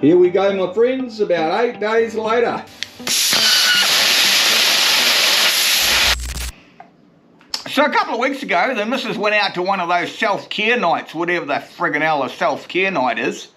Here we go, my friends, about 8 days later. So a couple of weeks ago, the missus went out to one of those self-care nights, whatever the friggin' hell a self-care night is.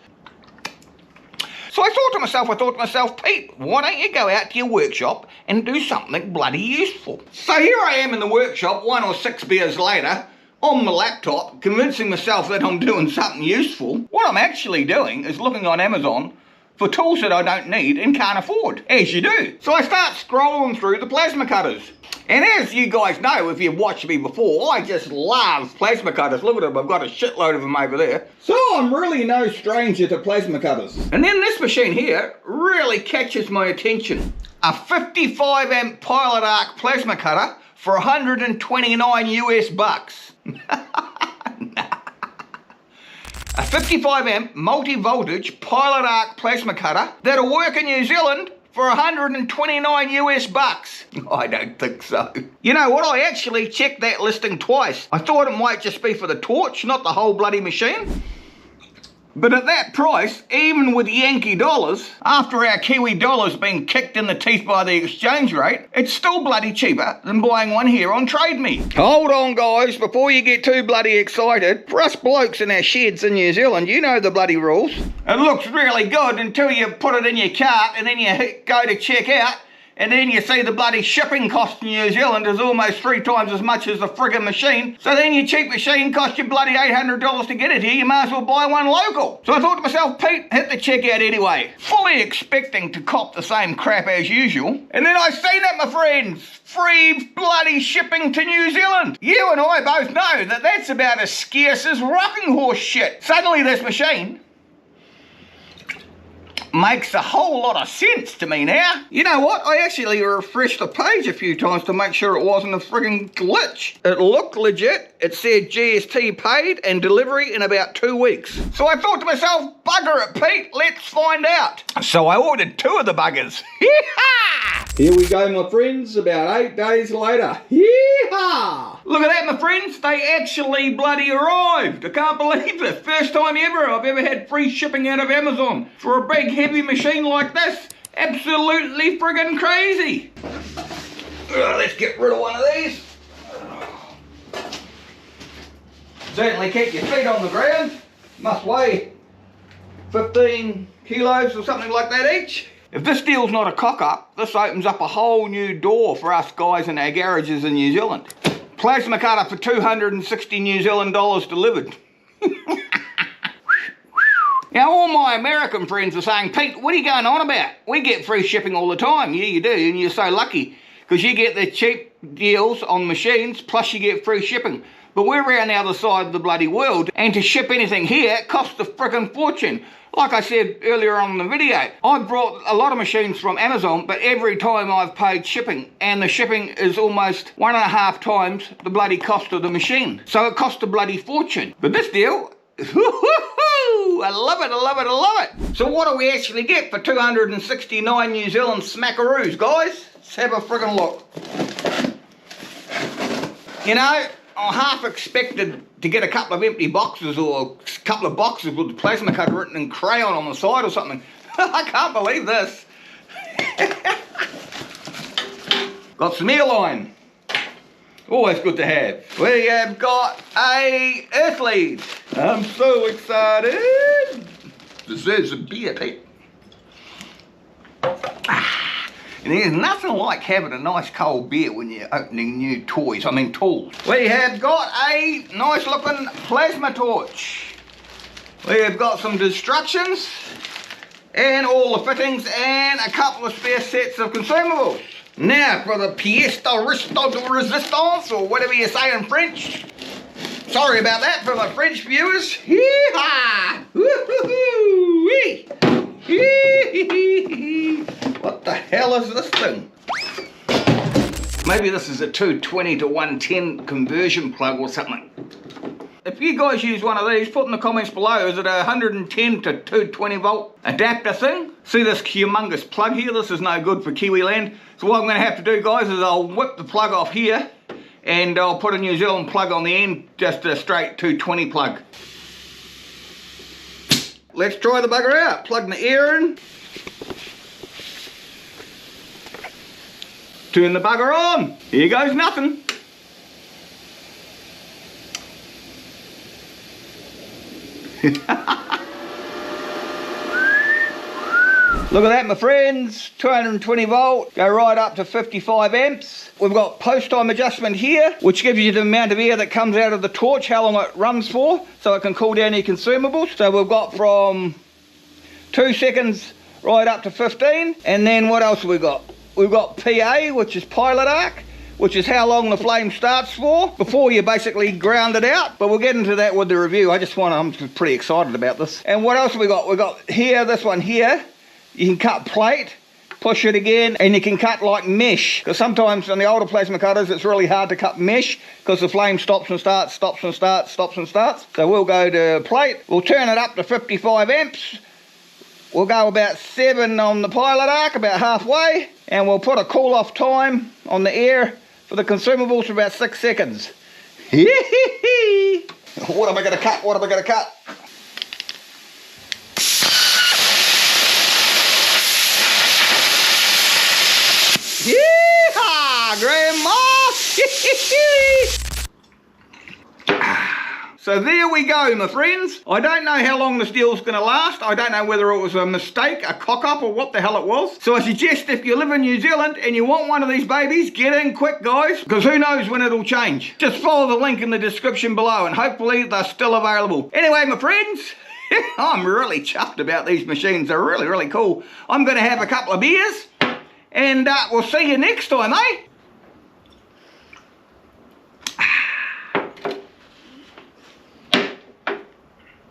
So I thought to myself, Pete, why don't you go out to your workshop and do something bloody useful? So here I am in the workshop, 1 or 6 beers later, on my laptop, convincing myself that I'm doing something useful. What I'm actually doing is looking on Amazon for tools that I don't need and can't afford, as you do. So I start scrolling through the plasma cutters. And as you guys know, if you've watched me before, I just love plasma cutters. Look at them, I've got a shitload of them over there. So I'm really no stranger to plasma cutters. And then this machine here really catches my attention. A 55 amp pilot arc plasma cutter for 129 US bucks. A 55 amp multi-voltage pilot arc plasma cutter that'll work in New Zealand for 129 US bucks. I don't think so. You know what, I actually checked that listing twice. I thought it might just be for the torch, not the whole bloody machine. But at that price, even with Yankee dollars, after our Kiwi dollars being kicked in the teeth by the exchange rate, it's still bloody cheaper than buying one here on Trade Me. Hold on guys, before you get too bloody excited, for us blokes in our sheds in New Zealand, you know the bloody rules. It looks really good until you put it in your cart and then you go to check out, and then you see the bloody shipping cost in New Zealand is almost 3 times as much as the friggin' machine. So then your cheap machine costs you bloody $800 to get it here, you might as well buy one local. So I thought to myself, Pete, hit the checkout anyway. Fully expecting to cop the same crap as usual. And then I seen it, my friends. Free bloody shipping to New Zealand. You and I both know that that's about as scarce as rocking horse shit. Suddenly this machine makes a whole lot of sense to me now. You know what? I actually refreshed the page a few times to make sure it wasn't a friggin' glitch. It looked legit. It said GST paid and delivery in about 2 weeks. So I thought to myself, bugger it, Pete, let's find out. So I ordered 2 of the buggers. Yeehaw! Here we go, my friends, about 8 days later. Yeehaw! Look at that, my friends. They actually bloody arrived. I can't believe it. First time ever I've ever had free shipping out of Amazon for a big heavy machine like this. Absolutely friggin' crazy. Let's get rid of one of these. Certainly keep your feet on the ground. Must weigh 15 kilos or something like that each. If this deal's not a cock-up, this opens up a whole new door for us guys in our garages in New Zealand. Plasma cutter for 260 New Zealand dollars delivered. Now all my American friends are saying, Pete, what are you going on about? We get free shipping all the time. Yeah, you do, and you're so lucky because you get the cheap deals on machines plus you get free shipping. But we're around the other side of the bloody world, and to ship anything here costs a frickin' fortune. Like I said earlier on in the video, I brought a lot of machines from Amazon, but every time I've paid shipping, and the shipping is almost 1.5 times the bloody cost of the machine. So it costs a bloody fortune. But this deal, I love it, I love it, I love it. So what do we actually get for 269 New Zealand smackaroos, guys? Let's have a friggin' look. You know, I half expected to get a couple of empty boxes or a couple of boxes with the plasma cutter written in crayon on the side or something. I can't believe this. Got some airline. Always good to have. We have got a earth lead. I'm so excited. Deserves a beer, Pete. And there's nothing like having a nice cold beer when you're opening new tools. We have got a nice looking plasma torch. We have got some instructions and all the fittings and a couple of spare sets of consumables. Now for the pièce de resistance, or whatever you say in French. Sorry about that for my French viewers. Hee-haw! Woo-hoo-hoo-wee! What the hell is this thing? Maybe this is a 220 to 110 conversion plug or something. If you guys use one of these, put in the comments below, is it a 110 to 220 volt adapter thing? See this humongous plug here? This is no good for Kiwi land. So what I'm going to have to do, guys, is I'll whip the plug off here and I'll put a New Zealand plug on the end, just a straight 220 plug. let's try the bugger out. Plug the air in. Turn the bugger on. Here goes nothing. Look at that, my friends, 220 volt, go right up to 55 amps. We've got post time adjustment here, which gives you the amount of air that comes out of the torch, how long it runs for, so it can cool down your consumables. So we've got from 2 seconds right up to 15. And then what else have we got? We've got PA, which is pilot arc, which is how long the flame starts for before you basically ground it out. But we'll get into that with the review. I'm pretty excited about this. And what else have we got? We've got here, this one here. You can cut plate, push it again, and you can cut like mesh. Because sometimes on the older plasma cutters, it's really hard to cut mesh because the flame stops and starts, stops and starts, stops and starts. So we'll go to plate. We'll turn it up to 55 amps. We'll go about 7 on the pilot arc, about halfway. And we'll put a cool off time on the air for the consumables for about 6 seconds. What am I going to cut? What am I going to cut? Yeehaw, Grandma! So there we go, my friends. I don't know how long this deal's going to last. I don't know whether it was a mistake, a cock-up, or what the hell it was. So I suggest if you live in New Zealand and you want one of these babies, get in quick, guys, because who knows when it'll change. Just follow the link in the description below and hopefully they're still available. Anyway, my friends, I'm really chuffed about these machines. They're really, really cool. I'm going to have a couple of beers. And we'll see you next time, eh?